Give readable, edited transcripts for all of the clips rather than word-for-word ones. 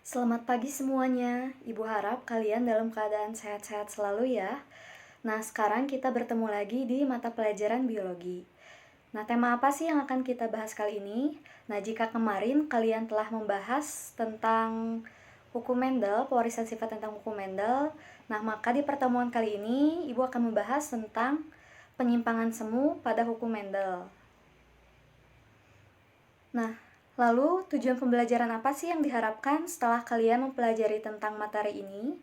Selamat pagi semuanya. Ibu harap kalian dalam keadaan sehat-sehat selalu ya. Nah, sekarang kita bertemu lagi di mata pelajaran biologi. Nah, tema apa sih yang akan kita bahas kali ini? Nah, jika kemarin kalian telah membahas tentang hukum Mendel, pewarisan sifat tentang hukum Mendel, nah maka di pertemuan kali ini Ibu akan membahas tentang penyimpangan semu pada hukum Mendel. Nah, lalu tujuan pembelajaran apa sih yang diharapkan setelah kalian mempelajari tentang materi ini?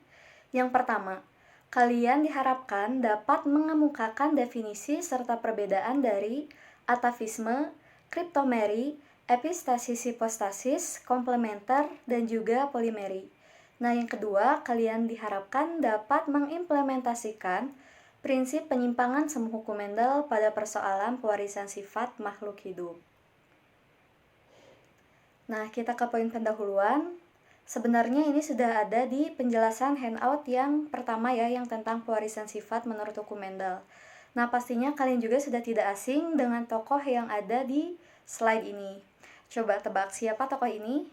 Yang pertama, kalian diharapkan dapat mengemukakan definisi serta perbedaan dari atavisme, kriptomeri, epistasis hipostasis, komplementer, dan juga polimeri. Nah, yang kedua, kalian diharapkan dapat mengimplementasikan prinsip penyimpangan semu hukum Mendel pada persoalan pewarisan sifat makhluk hidup. Nah, kita ke poin pendahuluan. Sebenarnya ini sudah ada di penjelasan handout yang pertama ya, yang tentang pewarisan sifat menurut hukum Mendel. Nah, pastinya kalian juga sudah tidak asing dengan tokoh yang ada di slide ini. Coba tebak siapa tokoh ini?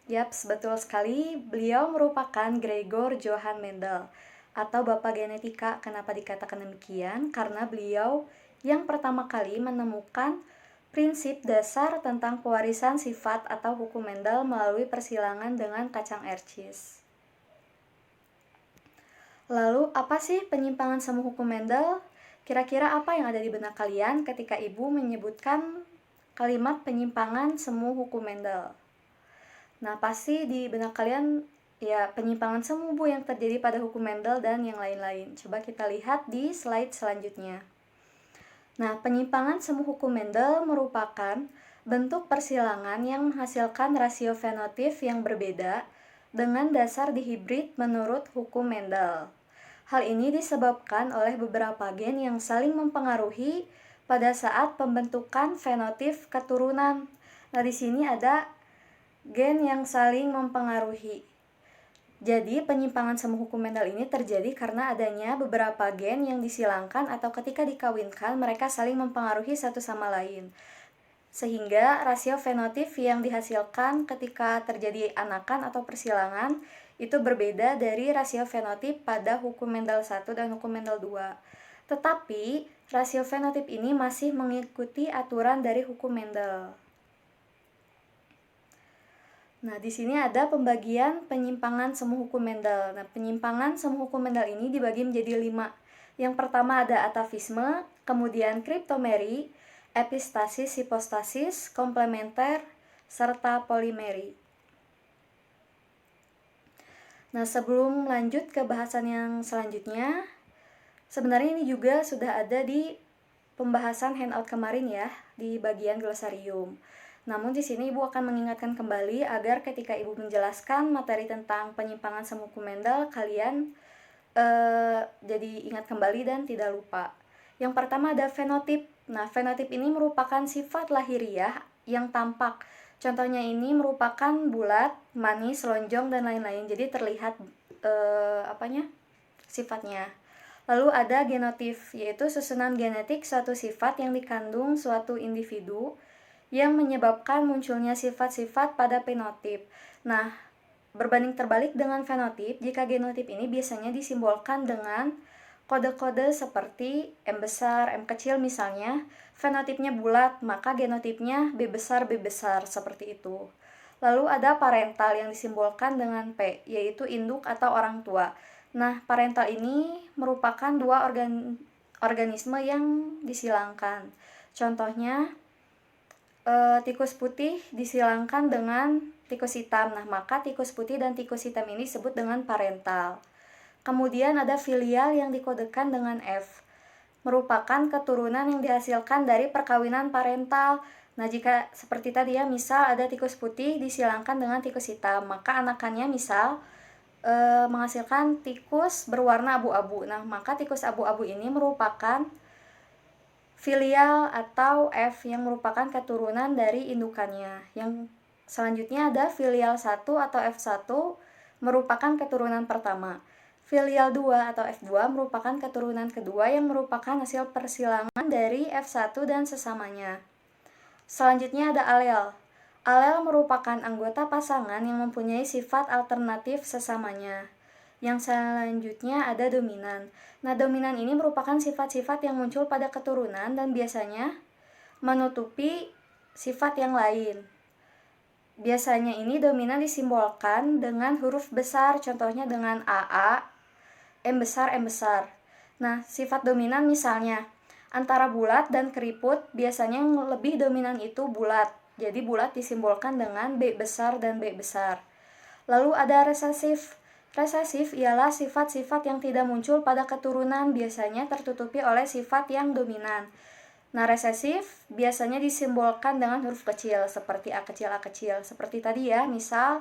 Yaps, betul sekali. Beliau merupakan Gregor Johann Mendel atau Bapak Genetika. Kenapa dikatakan demikian? Karena beliau yang pertama kali menemukan prinsip dasar tentang pewarisan sifat atau hukum Mendel melalui persilangan dengan kacang air cheese. Lalu, apa sih penyimpangan semu hukum Mendel? Kira-kira apa yang ada di benak kalian ketika Ibu menyebutkan kalimat penyimpangan semu hukum Mendel? Nah, pasti di benak kalian ya penyimpangan semu Bu yang terjadi pada hukum Mendel dan yang lain-lain. Coba kita lihat di slide selanjutnya. Nah, penyimpangan semu hukum Mendel merupakan bentuk persilangan yang menghasilkan rasio fenotip yang berbeda dengan dasar dihibrid menurut hukum Mendel. Hal ini disebabkan oleh beberapa gen yang saling mempengaruhi pada saat pembentukan fenotip keturunan. Nah, di sini ada gen yang saling mempengaruhi. Jadi, penyimpangan semu hukum Mendel ini terjadi karena adanya beberapa gen yang disilangkan atau ketika dikawinkan mereka saling mempengaruhi satu sama lain. Sehingga rasio fenotip yang dihasilkan ketika terjadi anakan atau persilangan itu berbeda dari rasio fenotip pada hukum Mendel 1 dan hukum Mendel 2. Tetapi, rasio fenotip ini masih mengikuti aturan dari hukum Mendel. Nah, di sini ada pembagian penyimpangan semu hukum Mendel. Nah, penyimpangan semu hukum Mendel ini dibagi menjadi 5. Yang pertama ada atavisme, kemudian kriptomeri, epistasis hipostasis, komplementer, serta polimeri. Nah, sebelum lanjut ke bahasan yang selanjutnya, sebenarnya ini juga sudah ada di pembahasan handout kemarin ya, di bagian glosarium. Namun di sini Ibu akan mengingatkan kembali agar ketika Ibu menjelaskan materi tentang penyimpangan semu hukum Mendel, kalian jadi ingat kembali dan tidak lupa. Yang pertama ada fenotip. Nah, fenotip ini merupakan sifat lahiriah yang tampak. Contohnya ini merupakan bulat, manis, lonjong, dan lain-lain. Jadi terlihat sifatnya. Lalu ada genotip, yaitu susunan genetik suatu sifat yang dikandung suatu individu yang menyebabkan munculnya sifat-sifat pada fenotip. Nah, berbanding terbalik dengan fenotip, jika genotip ini biasanya disimbolkan dengan kode-kode seperti M besar, M kecil misalnya. Fenotipnya bulat, maka genotipnya B besar, seperti itu. Lalu ada parental yang disimbolkan dengan P, yaitu induk atau orang tua. Nah, parental ini merupakan dua organisme yang disilangkan. Contohnya, tikus putih disilangkan dengan tikus hitam. Nah, maka tikus putih dan tikus hitam ini disebut dengan parental. Kemudian ada filial yang dikodekan dengan F, merupakan keturunan yang dihasilkan dari perkawinan parental. Nah, jika seperti tadi ya, misal ada tikus putih disilangkan dengan tikus hitam, maka anakannya misal menghasilkan tikus berwarna abu-abu. Nah, maka tikus abu-abu ini merupakan filial atau F yang merupakan keturunan dari indukannya. Yang selanjutnya ada filial 1 atau F1 merupakan keturunan pertama. Filial 2 atau F2 merupakan keturunan kedua yang merupakan hasil persilangan dari F1 dan sesamanya. Selanjutnya ada alel. Alel merupakan anggota pasangan yang mempunyai sifat alternatif sesamanya. Yang selanjutnya ada dominan. Nah, dominan ini merupakan sifat-sifat yang muncul pada keturunan dan biasanya menutupi sifat yang lain. Biasanya ini dominan disimbolkan dengan huruf besar, contohnya dengan AA, M besar, M besar. Nah, sifat dominan misalnya antara bulat dan keriput, biasanya yang lebih dominan itu bulat. Jadi bulat disimbolkan dengan B besar dan B besar. Lalu ada resesif. Resesif ialah sifat-sifat yang tidak muncul pada keturunan, biasanya tertutupi oleh sifat yang dominan. Nah, resesif biasanya disimbolkan dengan huruf kecil, seperti A kecil, A kecil. Seperti tadi ya, misal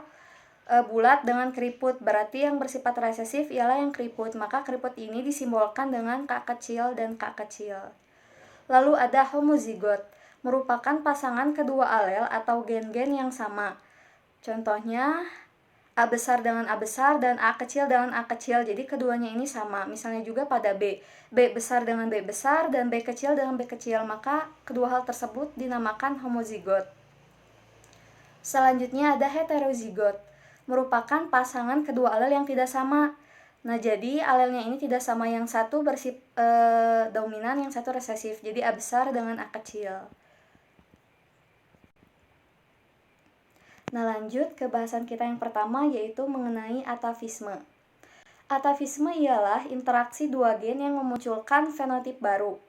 bulat dengan keriput, berarti yang bersifat resesif ialah yang keriput. Maka keriput ini disimbolkan dengan K kecil dan K kecil. Lalu ada homozigot, merupakan pasangan kedua alel atau gen-gen yang sama. Contohnya A besar dengan A besar dan A kecil dengan A kecil, jadi keduanya ini sama. Misalnya juga pada B, B besar dengan B besar dan B kecil dengan B kecil, maka kedua hal tersebut dinamakan homozigot. Selanjutnya ada heterozigot, merupakan pasangan kedua alel yang tidak sama. Nah, jadi alelnya ini tidak sama, yang satu dominan, yang satu resesif. Jadi A besar dengan A kecil. Nah, lanjut ke bahasan kita yang pertama, yaitu mengenai atafisme. Atafisme ialah interaksi dua gen yang memunculkan fenotip baru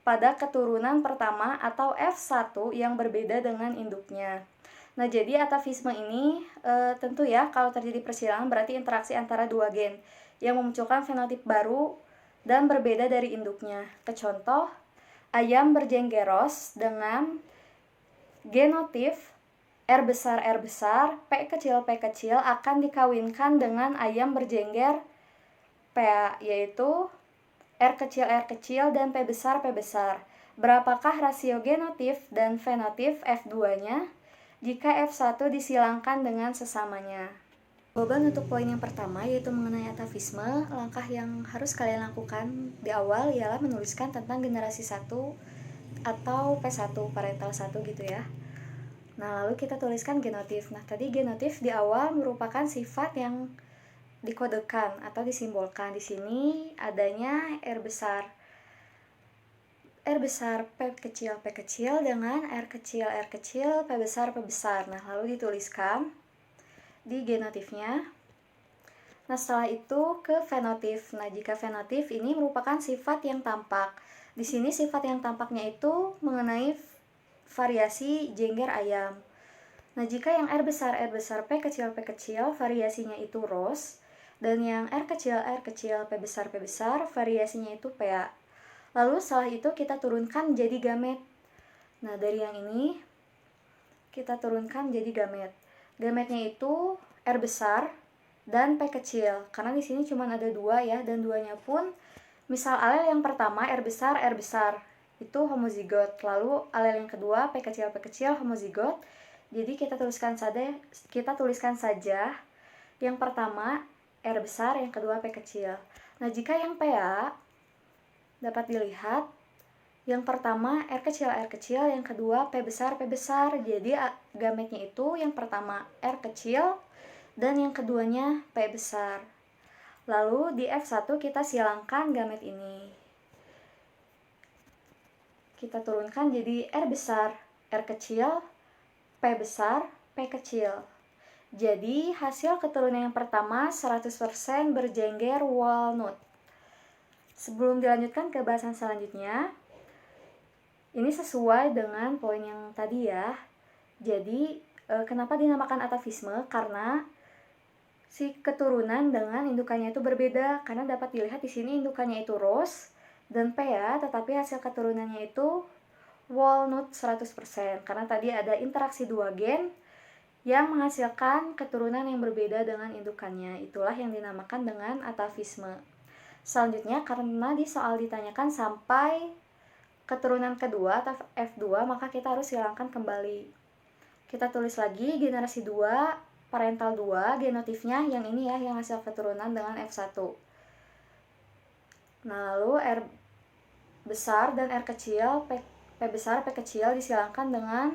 pada keturunan pertama atau F1 yang berbeda dengan induknya. Nah, jadi atafisme ini tentu ya, kalau terjadi persilangan berarti interaksi antara dua gen yang memunculkan fenotip baru dan berbeda dari induknya. Contoh, ayam berjenggeros dengan genotif R besar, P kecil akan dikawinkan dengan ayam berjengger PA, yaitu R kecil, dan P besar. Berapakah rasio genotif dan fenotif F2-nya jika F1 disilangkan dengan sesamanya? Jawaban untuk poin yang pertama, yaitu mengenai atafisme, langkah yang harus kalian lakukan di awal ialah menuliskan tentang generasi 1 atau P1, parental 1 gitu ya. Nah, lalu kita tuliskan genotif. Nah, tadi genotif di awal merupakan sifat yang dikodekan atau disimbolkan. Di sini adanya R besar, P kecil dengan R kecil, P besar. Nah, lalu dituliskan di genotifnya. Nah, setelah itu ke fenotif. Nah, jika fenotif ini merupakan sifat yang tampak. Di sini sifat yang tampaknya itu mengenai variasi jengger ayam. Nah, jika yang R besar, P kecil, variasinya itu ros, dan yang R kecil, P besar, variasinya itu PA. Lalu setelah itu kita turunkan jadi gamet. Nah, dari yang ini kita turunkan jadi gamet. Gametnya itu R besar dan P kecil, karena di sini cuma ada dua ya, dan duanya pun misal alel yang pertama R besar, itu homozigot. Lalu alel yang kedua P kecil, homozigot. Jadi kita tuliskan saja yang pertama R besar, yang kedua P kecil. Nah, jika yang PA dapat dilihat yang pertama R kecil, yang kedua P besar. Jadi gametnya itu yang pertama R kecil dan yang keduanya P besar. Lalu di F1 kita silangkan gamet ini. Kita turunkan jadi R besar, R kecil, P besar, P kecil. Jadi hasil keturunan yang pertama 100% berjengger walnut. Sebelum dilanjutkan ke bahasan selanjutnya, ini sesuai dengan poin yang tadi ya. Jadi kenapa dinamakan atafisme? Karena si keturunan dengan indukannya itu berbeda, karena dapat dilihat di sini indukannya itu ros dan PA, tetapi hasil keturunannya itu walnut 100%, karena tadi ada interaksi dua gen yang menghasilkan keturunan yang berbeda dengan indukannya. Itulah yang dinamakan dengan atafisme. Selanjutnya, karena di soal ditanyakan sampai keturunan kedua atau F2, maka kita harus hilangkan kembali. Kita tulis lagi generasi 2, parental 2, genotifnya yang ini ya, yang hasil keturunan dengan F1. Nah, lalu R besar dan R kecil, P besar, P kecil disilangkan dengan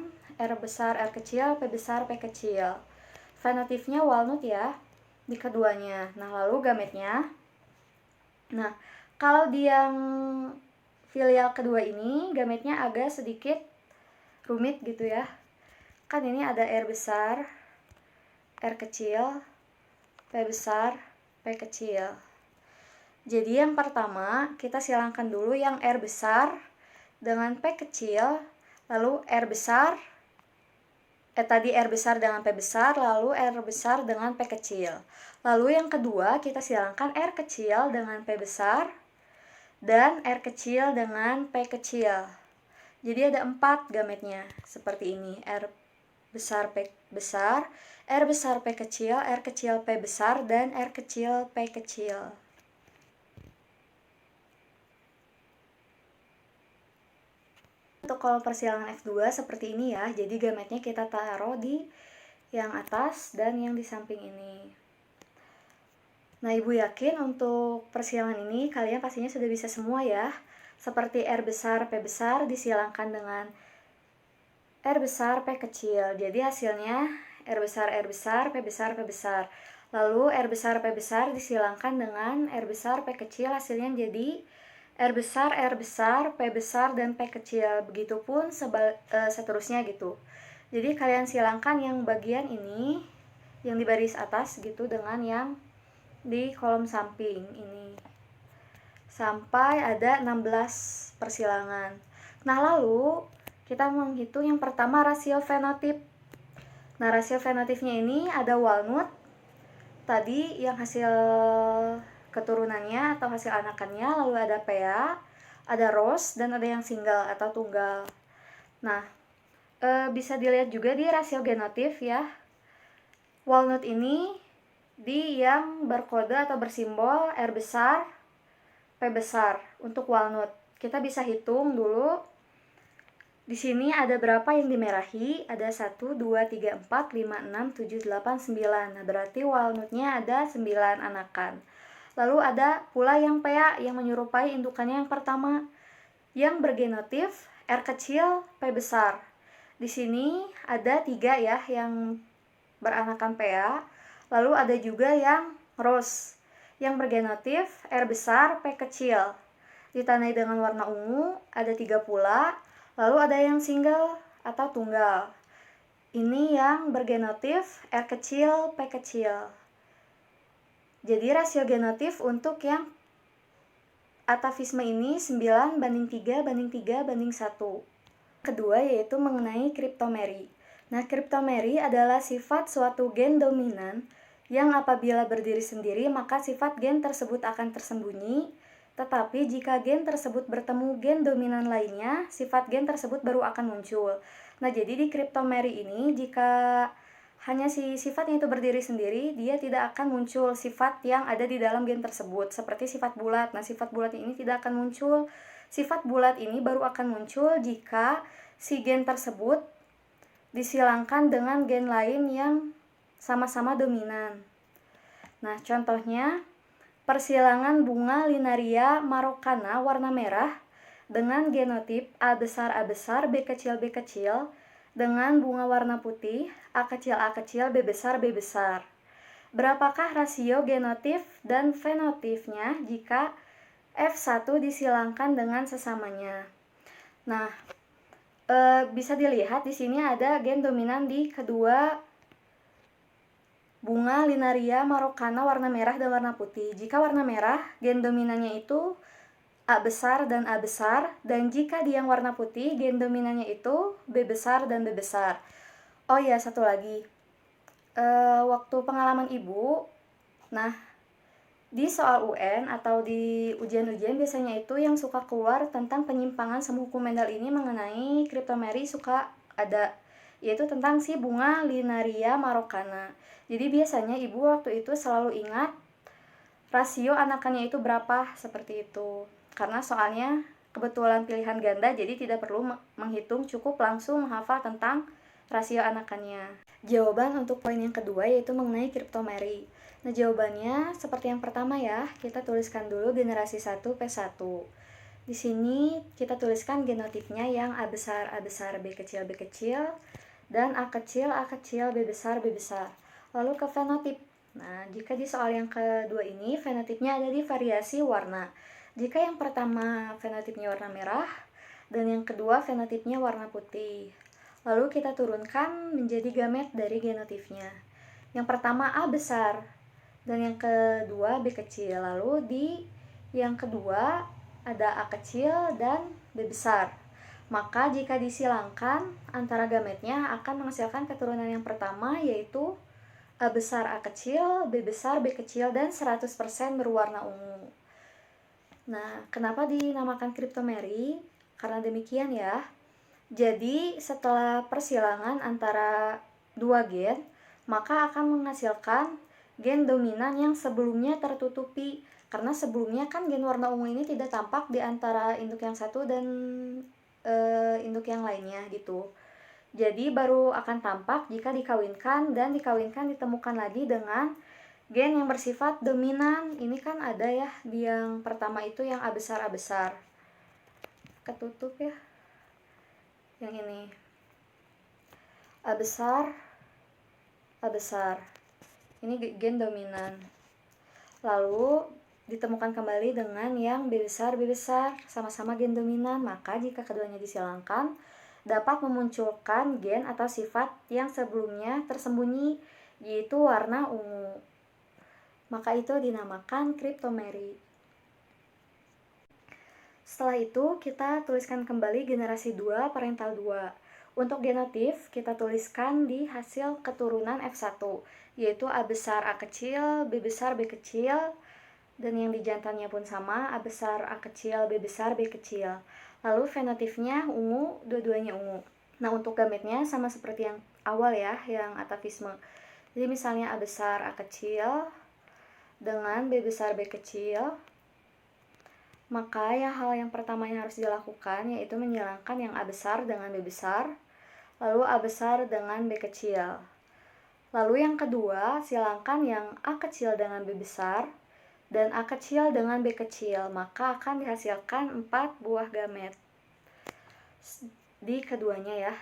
R besar, R kecil, P besar, P kecil. Fenotipnya walnut ya, di keduanya. Nah, lalu gametnya. Nah, kalau di yang filial kedua ini, gametnya agak sedikit rumit gitu ya. Kan ini ada R besar, R kecil, P besar, P kecil. Jadi yang pertama, kita silangkan dulu yang R besar dengan P kecil, lalu R besar, tadi R besar dengan P besar, lalu R besar dengan P kecil. Lalu yang kedua, kita silangkan R kecil dengan P besar, dan R kecil dengan P kecil. Jadi ada 4 gametnya, seperti ini. R besar, P besar, R besar, P kecil, R kecil, P besar, dan R kecil, P kecil. Untuk kolom persilangan F2 seperti ini ya, jadi gametnya kita taruh di yang atas dan yang di samping ini. Nah, Ibu yakin untuk persilangan ini kalian pastinya sudah bisa semua ya. Seperti R besar, P besar disilangkan dengan R besar, P kecil. Jadi hasilnya R besar, P besar, P besar. Lalu R besar, P besar disilangkan dengan R besar, P kecil, hasilnya jadi R besar, P besar, dan P kecil. Begitupun seterusnya gitu. Jadi kalian silangkan yang bagian ini, yang di baris atas gitu, dengan yang di kolom samping ini. Sampai ada 16 persilangan. Nah, lalu kita menghitung yang pertama rasio fenotip. Nah, rasio fenotipnya ini ada walnut, tadi yang hasil keturunannya atau hasil anakannya, lalu ada PA, ada rose, dan ada yang single atau tunggal. Nah, bisa dilihat juga di rasio genotip ya. Walnut ini di yang berkode atau bersimbol R besar, P besar untuk walnut. Kita bisa hitung dulu. Di sini ada berapa yang dimerahi? Ada 1, 2, 3, 4, 5, 6, 7, 8, 9. Nah, berarti walnutnya ada 9 anakan. Lalu ada pula yang PA yang menyerupai indukannya yang pertama. Yang bergenotif R kecil, P besar. Di sini ada 3 ya yang beranakan PA. Lalu ada juga yang rose yang bergenotif R besar, P kecil. Ditandai dengan warna ungu, ada 3 pula. Lalu ada yang single atau tunggal. Ini yang bergenotif R kecil, P kecil. Jadi rasio genotif untuk yang atavisme ini 9 banding 3 banding 3 banding 1. Kedua yaitu mengenai kriptomeri. Nah, kriptomeri adalah sifat suatu gen dominan yang apabila berdiri sendiri maka sifat gen tersebut akan tersembunyi. Tetapi jika gen tersebut bertemu gen dominan lainnya, sifat gen tersebut baru akan muncul. Nah, jadi di kriptomeri ini, jika hanya si sifatnya itu berdiri sendiri, dia tidak akan muncul sifat yang ada di dalam gen tersebut, seperti sifat bulat. Nah, sifat bulat ini tidak akan muncul. Sifat bulat ini baru akan muncul jika si gen tersebut disilangkan dengan gen lain yang sama-sama dominan. Nah, contohnya persilangan bunga Linaria marokana warna merah dengan genotip A besar, B kecil, dengan bunga warna putih A kecil, B besar. Berapakah rasio genotip dan fenotipnya jika F1 disilangkan dengan sesamanya? Nah, bisa dilihat di sini ada gen dominan di kedua bunga Linaria marokana warna merah dan warna putih. Jika warna merah, gen dominannya itu A besar dan A besar, dan jika di yang warna putih, gen dominannya itu B besar dan B besar. Oh ya, satu lagi. Waktu pengalaman Ibu, nah, di soal UN atau di ujian-ujian biasanya itu yang suka keluar tentang penyimpangan semu hukum Mendel ini mengenai kriptomeri suka ada, yaitu tentang si bunga Linaria marokana. Jadi biasanya Ibu waktu itu selalu ingat rasio anakannya itu berapa, seperti itu. Karena soalnya kebetulan pilihan ganda, jadi tidak perlu menghitung, cukup langsung menghafal tentang rasio anakannya. Jawaban untuk poin yang kedua yaitu mengenai kriptomeri. Nah, jawabannya seperti yang pertama ya, kita tuliskan dulu generasi 1 P1. Di sini kita tuliskan genotipnya yang A besar, B kecil, dan A kecil, B besar, B besar. Lalu ke fenotip. Nah, jika di soal yang kedua ini, fenotipnya ada di variasi warna. Jika yang pertama fenotipnya warna merah, dan yang kedua fenotipnya warna putih. Lalu kita turunkan menjadi gamet dari genotipnya. Yang pertama A besar, dan yang kedua B kecil. Lalu di yang kedua ada A kecil dan B besar. Maka jika disilangkan antara gametnya akan menghasilkan keturunan yang pertama, yaitu A besar A kecil, B besar B kecil, dan 100% berwarna ungu. Nah, kenapa dinamakan kriptomeri? Karena demikian ya. Jadi setelah persilangan antara dua gen, maka akan menghasilkan gen dominan yang sebelumnya tertutupi. Karena sebelumnya kan gen warna ungu ini tidak tampak di antara induk yang satu dan induk yang lainnya gitu. Jadi baru akan tampak jika dikawinkan, dan dikawinkan ditemukan lagi dengan gen yang bersifat dominan. Ini kan ada ya di yang pertama itu yang A besar A besar. Ketutup ya. Yang ini. A besar A besar. Ini gen dominan. Lalu ditemukan kembali dengan yang B besar B besar, sama-sama gen dominan. Maka jika keduanya disilangkan, dapat memunculkan gen atau sifat yang sebelumnya tersembunyi, yaitu warna ungu. Maka itu dinamakan kriptomeri. Setelah itu kita tuliskan kembali generasi 2 parental 2. Untuk genotip kita tuliskan di hasil keturunan F1, yaitu A besar A kecil, B besar B kecil, dan yang di jantannya pun sama, A besar A kecil, B besar B kecil. Lalu fenotipnya ungu, dua-duanya ungu. Nah, untuk gametnya sama seperti yang awal ya, yang atavisme. Jadi misalnya A besar A kecil dengan B besar B kecil, maka ya hal yang pertama yang harus dilakukan yaitu menyilangkan yang A besar dengan B besar, lalu A besar dengan B kecil. Lalu yang kedua, silangkan yang A kecil dengan B besar dan A kecil dengan B kecil, maka akan dihasilkan 4 buah gamet di keduanya ya.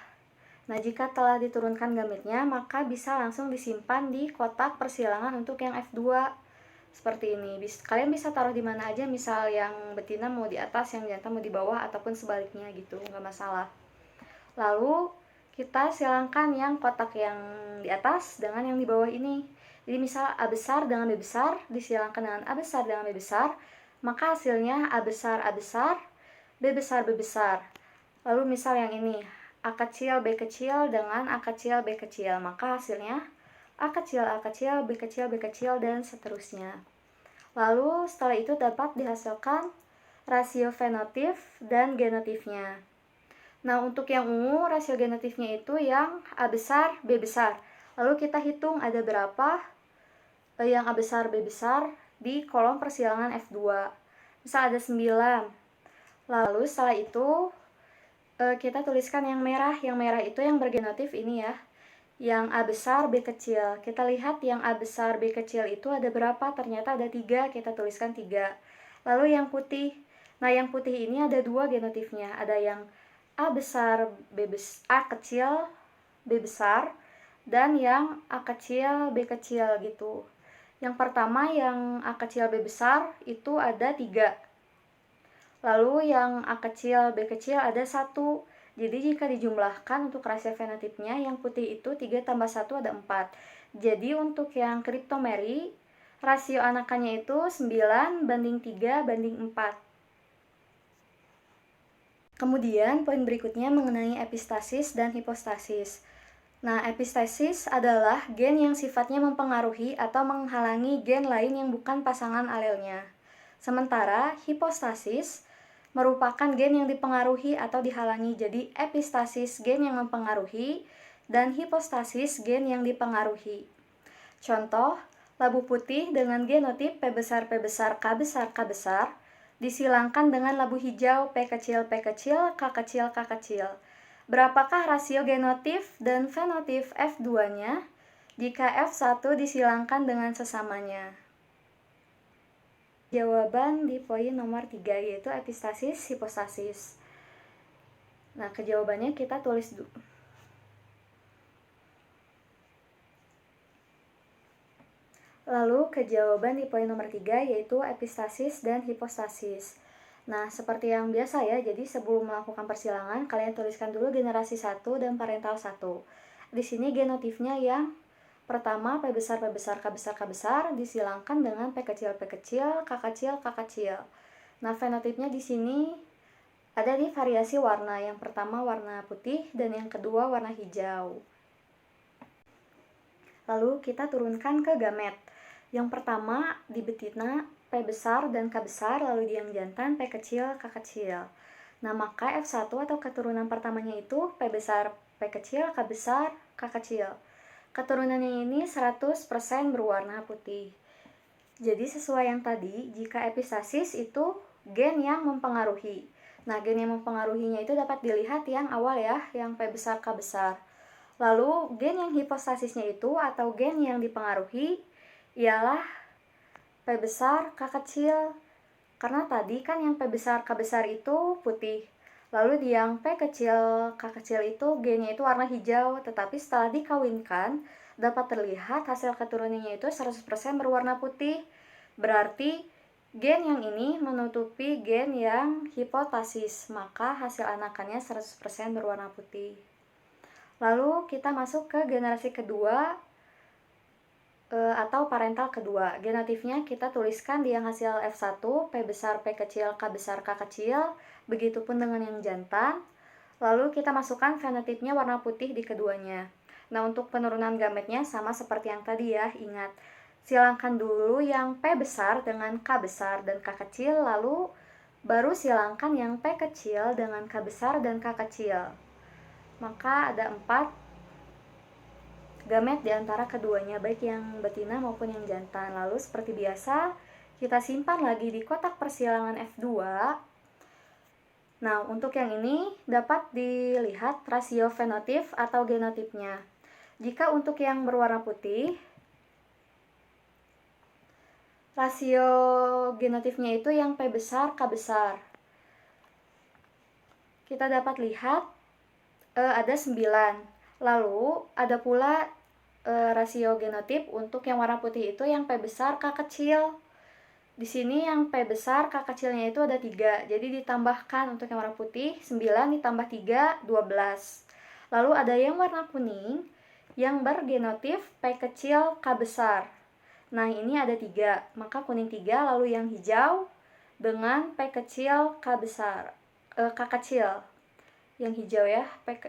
Nah, jika telah diturunkan gametnya, maka bisa langsung disimpan di kotak persilangan untuk yang F2. Seperti ini. Kalian bisa taruh di mana aja, misal yang betina mau di atas, yang jantan mau di bawah, ataupun sebaliknya gitu, nggak masalah. Lalu kita silangkan yang kotak yang di atas dengan yang di bawah ini. Jadi misal A besar dengan B besar disilangkan dengan A besar dengan B besar, maka hasilnya A besar A besar, B besar B besar. Lalu misal yang ini A kecil B kecil dengan A kecil B kecil, maka hasilnya A kecil A kecil, B kecil B kecil, dan seterusnya. Lalu setelah itu dapat dihasilkan rasio fenotip dan genotipnya. Nah, untuk yang ungu, rasio genotipnya itu yang A besar, B besar. Lalu kita hitung ada berapa yang A besar, B besar di kolom persilangan F2. Misal ada 9. Lalu setelah itu kita tuliskan yang merah. Yang merah itu yang bergenotip ini ya. Yang A besar, B kecil. Kita lihat yang A besar, B kecil itu ada berapa? Ternyata ada 3, kita tuliskan 3. Lalu yang putih. Nah, yang putih ini ada 2 genotipnya. Ada yang A besar, A kecil, B besar, dan yang A kecil, B kecil gitu. Yang pertama yang A kecil, B besar itu ada 3. Lalu yang A kecil, B kecil ada 1. Jadi jika dijumlahkan untuk rasio fenotipnya, yang putih itu 3 tambah 1 ada 4. Jadi untuk yang kriptomeri, rasio anakannya itu 9 banding 3 banding 4. Kemudian poin berikutnya mengenai epistasis dan hipostasis. Nah, epistasis adalah gen yang sifatnya mempengaruhi atau menghalangi gen lain yang bukan pasangan alelnya. Sementara hipostasis merupakan gen yang dipengaruhi atau dihalangi. Jadi epistasis gen yang mempengaruhi dan hipostasis gen yang dipengaruhi. Contoh, labu putih dengan genotip P besar P besar K besar K besar disilangkan dengan labu hijau P kecil P kecil K kecil K kecil. Berapakah rasio genotip dan fenotip F2-nya jika F1 disilangkan dengan sesamanya? Jawaban di poin nomor 3 yaitu epistasis, hipostasis. Nah, kejawabannya kita tulis dulu. Lalu ke jawaban di poin nomor 3 yaitu epistasis dan hipostasis. Nah, seperti yang biasa ya, jadi sebelum melakukan persilangan, kalian tuliskan dulu generasi 1 dan parental 1. Di sini genotifnya yang pertama P besar, P besar, K besar, K besar, disilangkan dengan P kecil, P kecil, K kecil, K kecil. Nah, fenotipnya di sini ada nih variasi warna. Yang pertama warna putih dan yang kedua warna hijau. Lalu kita turunkan ke gamet. Yang pertama di betina P besar dan K besar, lalu di yang jantan P kecil, K kecil. Nah, maka F1 atau keturunan pertamanya itu P besar, P kecil, K besar, K kecil. Keturunannya ini 100% berwarna putih. Jadi sesuai yang tadi, jika epistasis itu gen yang mempengaruhi. Nah, gen yang mempengaruhinya itu dapat dilihat yang awal ya, yang P besar, K besar. Lalu gen yang hipostasisnya itu atau gen yang dipengaruhi ialah P besar, K kecil. Karena tadi kan yang P besar, K besar itu putih. Lalu di yang P kecil, K kecil itu gennya itu warna hijau. Tetapi setelah dikawinkan, dapat terlihat hasil keturunannya itu 100% berwarna putih. Berarti gen yang ini menutupi gen yang hipostasis. Maka hasil anakannya 100% berwarna putih. Lalu kita masuk ke generasi kedua atau parental kedua. Genotifnya kita tuliskan di yang hasil F1, P besar, P kecil, K besar, K kecil. Begitupun dengan yang jantan. Lalu kita masukkan fenotipnya warna putih di keduanya. Nah, untuk penurunan gametnya sama seperti yang tadi ya, ingat. Silangkan dulu yang P besar dengan K besar dan K kecil, lalu baru silangkan yang P kecil dengan K besar dan K kecil. Maka ada 4 gamet di antara keduanya, baik yang betina maupun yang jantan. Lalu seperti biasa, kita simpan lagi di kotak persilangan F2. Nah, untuk yang ini dapat dilihat rasio fenotip atau genotipnya. Jika untuk yang berwarna putih, rasio genotipnya itu yang P besar, K besar. Kita dapat lihat ada 9. Lalu ada pula rasio genotip untuk yang warna putih itu yang P besar, K kecil. Di sini yang P besar, K kecilnya itu ada 3. Jadi ditambahkan untuk yang warna putih 9 ditambah 3, 12. Lalu ada yang warna kuning yang bergenotip P kecil, K besar. Nah, ini ada 3. Maka kuning 3, lalu yang hijau dengan P kecil, K besar. K kecil. Yang hijau ya, P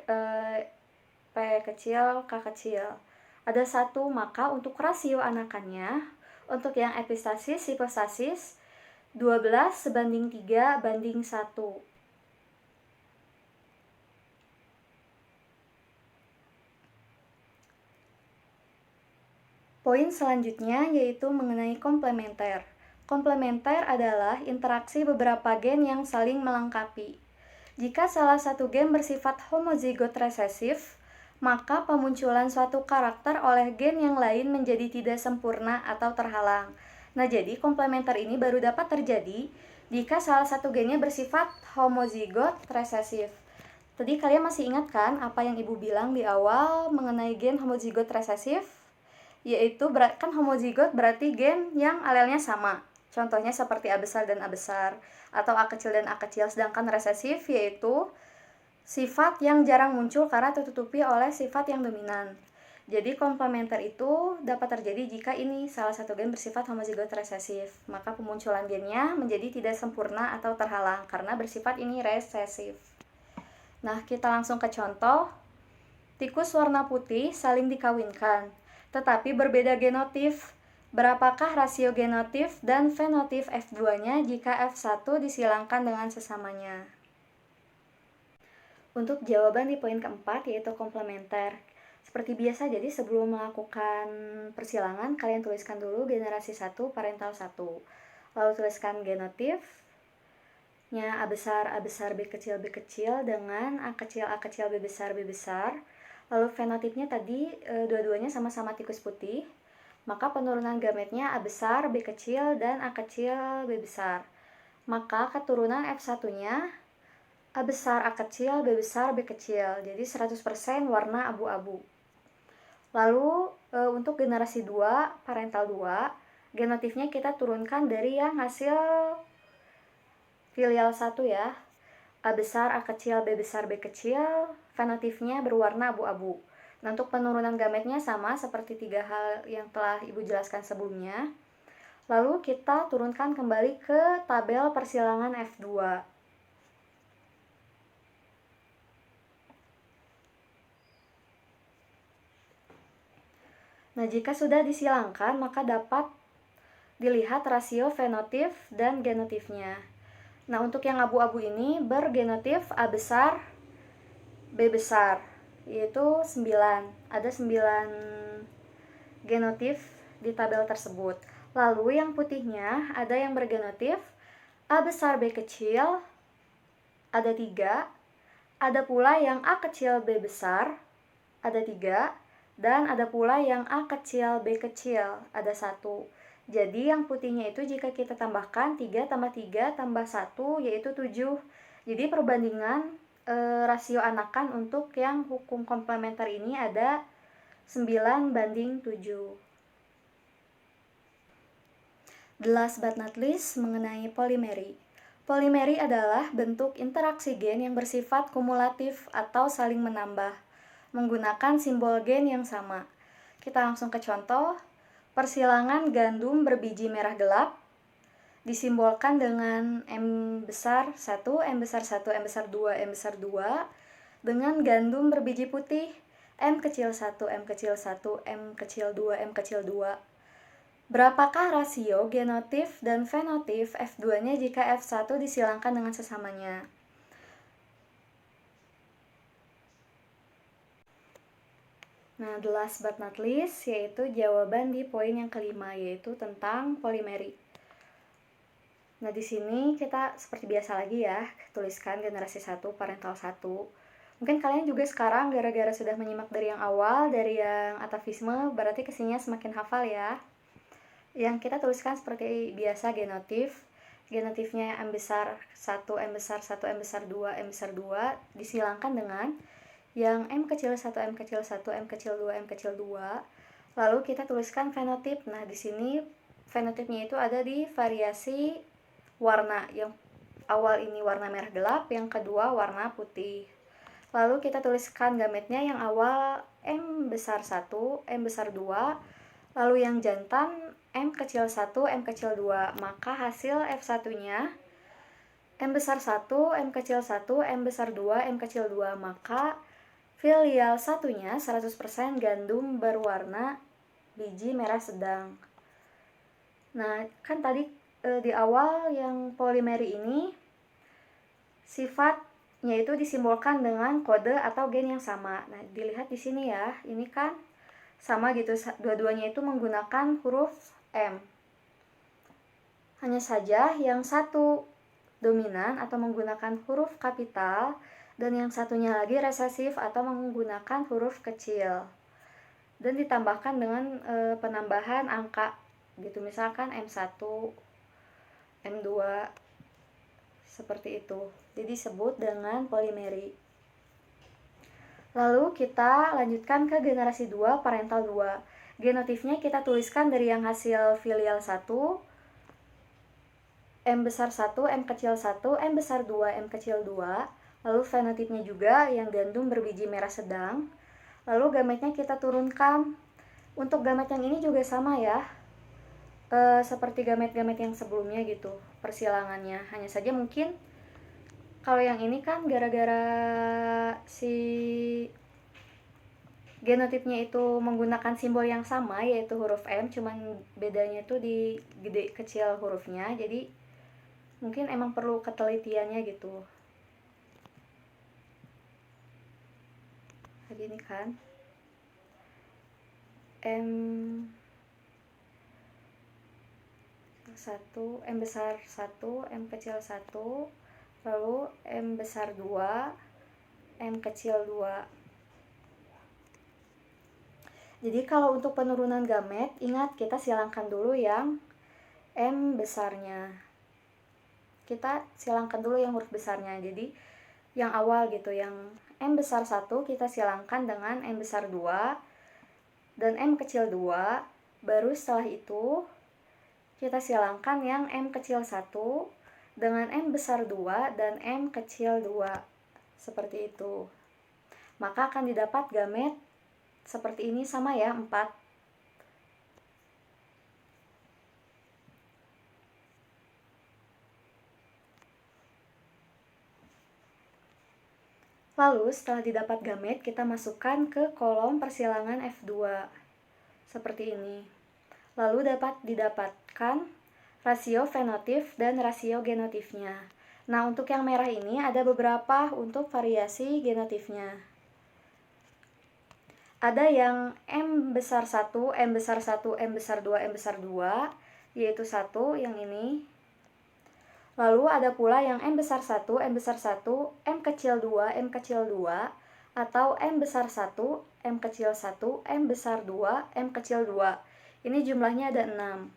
kecil, K kecil. Ada 1, maka untuk rasio anakannya, untuk yang epistasis, hipostasis, 12:3:1. Poin selanjutnya yaitu mengenai komplementer. Komplementer adalah interaksi beberapa gen yang saling melengkapi. Jika salah satu gen bersifat homozigot resesif, maka pemunculan suatu karakter oleh gen yang lain menjadi tidak sempurna atau terhalang. Nah, jadi komplementer ini baru dapat terjadi jika salah satu gennya bersifat homozigot resesif. Tadi kalian masih ingat kan apa yang Ibu bilang di awal mengenai gen homozigot resesif? Yaitu kan homozigot berarti gen yang alelnya sama. Contohnya seperti A besar dan A besar, atau A kecil dan A kecil. Sedangkan resesif yaitu sifat yang jarang muncul karena tertutupi oleh sifat yang dominan. Jadi komplementer itu dapat terjadi jika ini salah satu gen bersifat homozigot resesif. Maka pemunculan gennya menjadi tidak sempurna atau terhalang karena bersifat ini resesif. Nah, kita langsung ke contoh. Tikus warna putih saling dikawinkan, tetapi berbeda genotip. Berapakah rasio genotip dan fenotip F2-nya jika F1 disilangkan dengan sesamanya? Untuk jawaban di poin keempat yaitu komplementer. Seperti biasa, jadi sebelum melakukan persilangan, kalian tuliskan dulu generasi 1, parental 1. Lalu tuliskan genotipnya A besar, B kecil, B kecil dengan A kecil, B besar, B besar. Lalu fenotipnya tadi dua-duanya sama-sama tikus putih. Maka penurunan gametnya A besar, B kecil, dan A kecil, B besar. Maka keturunan F1-nya A besar, A kecil, B besar, B kecil. Jadi 100% warna abu-abu. Lalu untuk generasi 2, parental 2, genotifnya kita turunkan dari yang hasil filial 1 ya. A besar, A kecil, B besar, B kecil, fenotipnya berwarna abu-abu. Nah, untuk penurunan gametnya sama seperti 3 hal yang telah Ibu jelaskan sebelumnya. Lalu kita turunkan kembali ke tabel persilangan F2. Nah, jika sudah disilangkan, maka dapat dilihat rasio fenotip dan genotipnya. Nah, untuk yang abu-abu ini bergenotip A besar, B besar, yaitu 9. Ada 9 genotip di tabel tersebut. Lalu yang putihnya ada yang bergenotip A besar, B kecil, ada 3. Ada pula yang A kecil, B besar, ada 3. Dan ada pula yang A kecil, B kecil, ada 1. Jadi yang putihnya itu jika kita tambahkan 3 tambah 3 tambah 1 yaitu 7. Jadi perbandingan rasio anakan untuk yang hukum komplementer ini ada 9:7. Last but not least, mengenai polimeri. Polimeri adalah bentuk interaksi gen yang bersifat kumulatif atau saling menambah, menggunakan simbol gen yang sama. Kita langsung ke contoh. Persilangan gandum berbiji merah gelap disimbolkan dengan M besar 1, M besar 1, M besar 2, M besar 2, dengan gandum berbiji putih M kecil 1, M kecil 1, M kecil 2, M kecil 2. Berapakah rasio genotip dan fenotip F2-nya jika F1 disilangkan dengan sesamanya? Nah, the last but not least yaitu jawaban di poin yang kelima, yaitu tentang polimeri. Nah, di sini kita seperti biasa lagi ya, tuliskan generasi 1, parental 1. Mungkin kalian juga sekarang gara-gara sudah menyimak dari yang awal, dari yang atavisme, berarti kesininya semakin hafal ya. Yang kita tuliskan seperti biasa genotip. Genotipnya M besar 1, M besar 1, M besar 2, M besar 2 disilangkan dengan yang M kecil 1, M kecil 1, M kecil 2, M kecil 2. Lalu kita tuliskan fenotip. Nah, di sini fenotipnya itu ada di variasi warna. Yang awal ini warna merah gelap, yang kedua warna putih. Lalu kita tuliskan gametnya, yang awal M besar 1, M besar 2, lalu yang jantan M kecil 1, M kecil 2. Maka hasil F1-nya M besar 1, M kecil 1, M besar 2, M kecil 2. Maka filial satunya 100% gandum berwarna biji merah sedang. Nah, kan tadi di awal yang polimeri ini sifatnya itu disimbolkan dengan kode atau gen yang sama. Nah, dilihat di sini ya, ini kan sama gitu, dua-duanya itu menggunakan huruf M. Hanya saja yang satu dominan atau menggunakan huruf kapital, dan yang satunya lagi resesif atau menggunakan huruf kecil. Dan ditambahkan dengan penambahan angka gitu, misalkan M1, M2, seperti itu. Jadi disebut dengan polimeri. Lalu kita lanjutkan ke generasi 2, parental 2. Genotipnya kita tuliskan dari yang hasil filial 1, M besar 1, M kecil 1, M besar 2, M kecil 2. Lalu fenotipnya juga yang gandum berbiji merah sedang. Lalu gametnya kita turunkan. Untuk gamet yang ini juga sama ya, seperti gamet-gamet yang sebelumnya gitu persilangannya. Hanya saja mungkin kalau yang ini kan gara-gara si genotipnya itu menggunakan simbol yang sama yaitu huruf M, cuman bedanya tuh di gede kecil hurufnya, jadi mungkin emang perlu ketelitiannya gitu. Begini kan, M1, M besar 1, M kecil 1, lalu M besar 2, M kecil 2. Jadi kalau untuk penurunan gamet, ingat kita silangkan dulu yang M besarnya. Kita silangkan dulu yang huruf besarnya. Jadi yang awal gitu, yang M besar 1 kita silangkan dengan M besar 2. dan M kecil 2. Baru setelah itu kita silangkan yang M kecil 1 dengan M besar 2 dan M kecil 2. Seperti itu. Maka akan didapat gamet seperti ini, sama ya, 4. Lalu setelah didapat gamet, kita masukkan ke kolom persilangan F2. Seperti ini. Lalu dapat didapatkan rasio fenotip dan rasio genotipnya. Nah, untuk yang merah ini ada beberapa untuk variasi genotipnya. Ada yang M besar 1, M besar 1, M besar 2, M besar 2, yaitu 1 yang ini. Lalu ada pula yang M besar 1, M besar 1, M kecil 2, M kecil 2, atau M besar 1, M kecil 1, M besar 2, M kecil 2. Ini jumlahnya ada 6.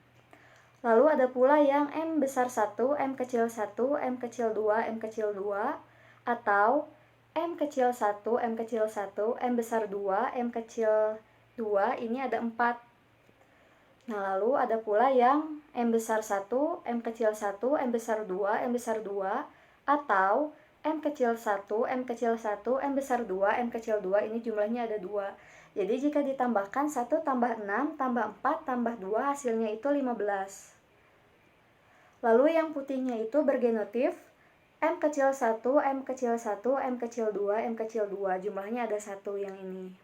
Lalu ada pula yang M besar 1, M kecil 1, M kecil 2, M kecil 2, atau M kecil 1, M kecil 1, M besar 2, M kecil 2, ini ada 4. Nah, lalu ada pula yang M besar 1, M kecil 1, M besar 2, M besar 2, atau M kecil 1, M kecil 1, M besar 2, M kecil 2, ini jumlahnya ada 2. Jadi jika ditambahkan 1 tambah 6 tambah 4 tambah 2, hasilnya itu 15. Lalu yang putihnya itu bergenotip M kecil 1, M kecil 1, M kecil 2, M kecil 2, jumlahnya ada 1 yang ini.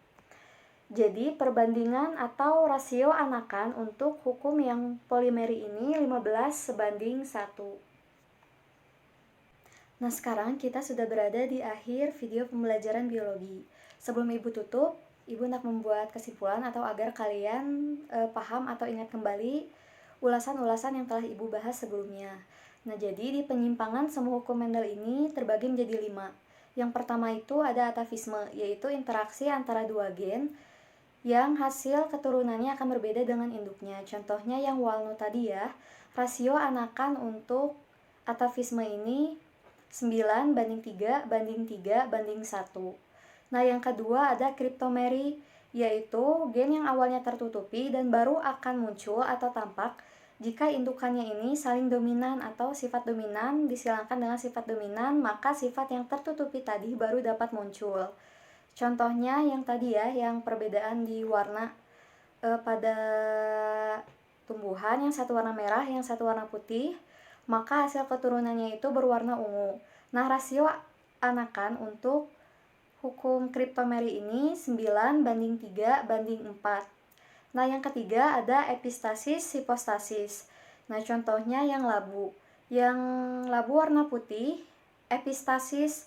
Jadi perbandingan atau rasio anakan untuk hukum yang polimeri ini 15:1. Nah, sekarang kita sudah berada di akhir video pembelajaran biologi. Sebelum Ibu tutup, Ibu hendak membuat kesimpulan atau agar kalian paham atau ingat kembali ulasan-ulasan yang telah Ibu bahas sebelumnya. Nah, jadi di penyimpangan semu hukum Mendel ini terbagi menjadi 5. Yang pertama itu ada atavisme, yaitu interaksi antara dua gen yang hasil keturunannya akan berbeda dengan induknya. Contohnya yang walnut tadi ya, rasio anakan untuk atavisme ini 9:3:3:1. Nah, yang kedua ada kriptomeri, yaitu gen yang awalnya tertutupi dan baru akan muncul atau tampak jika indukannya ini saling dominan atau sifat dominan disilangkan dengan sifat dominan, maka sifat yang tertutupi tadi baru dapat muncul. Contohnya yang tadi ya, yang perbedaan di warna pada tumbuhan, yang satu warna merah, yang satu warna putih, maka hasil keturunannya itu berwarna ungu. Nah, rasio anakan untuk hukum kriptomeri ini 9:3:4. Nah, yang ketiga ada epistasis, hipostasis. Nah, contohnya yang labu. Yang labu warna putih, epistasis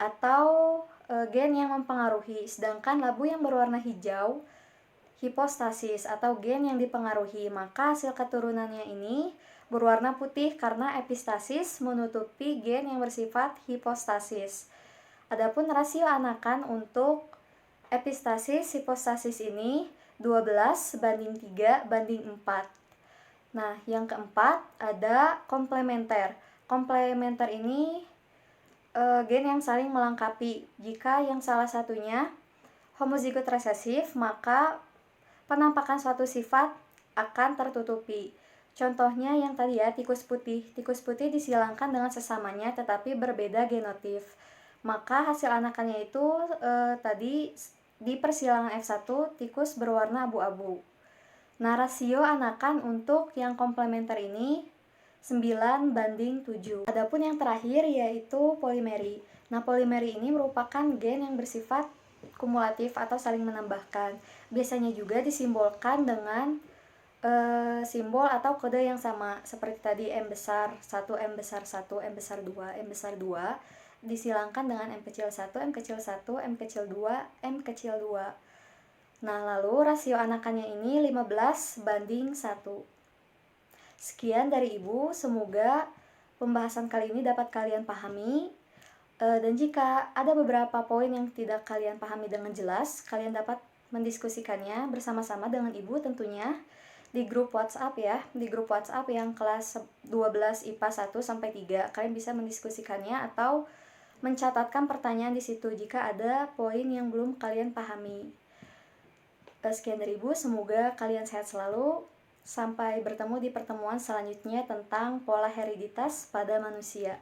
atau gen yang mempengaruhi, sedangkan labu yang berwarna hijau, hipostasis atau gen yang dipengaruhi. Maka hasil keturunannya ini berwarna putih karena epistasis menutupi gen yang bersifat hipostasis. Adapun rasio anakan untuk epistasis, hipostasis ini 12:3:4. Nah, yang keempat ada komplementer. Komplementer ini gen yang saling melengkapi. Jika yang salah satunya homozigot resesif, maka penampakan suatu sifat akan tertutupi. Contohnya yang tadi ya, tikus putih. Tikus putih disilangkan dengan sesamanya tetapi berbeda genotip. Maka hasil anakannya itu tadi di persilangan F1 tikus berwarna abu-abu. Nah, rasio anakan untuk yang komplementer ini 9:7. Adapun yang terakhir yaitu polimeri. Nah, polimeri ini merupakan gen yang bersifat kumulatif atau saling menambahkan. Biasanya juga disimbolkan dengan simbol atau kode yang sama seperti tadi M besar 1, M besar 1, M besar 2, M besar 2 disilangkan dengan M kecil 1, M kecil 1, M kecil 2, M kecil 2. Nah, lalu rasio anakannya ini 15:1. Sekian dari Ibu, semoga pembahasan kali ini dapat kalian pahami. Dan jika ada beberapa poin yang tidak kalian pahami dengan jelas, kalian dapat mendiskusikannya bersama-sama dengan Ibu tentunya di grup WhatsApp ya, di grup WhatsApp yang kelas 12 IPA 1 sampai 3. Kalian bisa mendiskusikannya atau mencatatkan pertanyaan di situ jika ada poin yang belum kalian pahami. Sekian dari Ibu, semoga kalian sehat selalu. Sampai bertemu di pertemuan selanjutnya tentang pola hereditas pada manusia.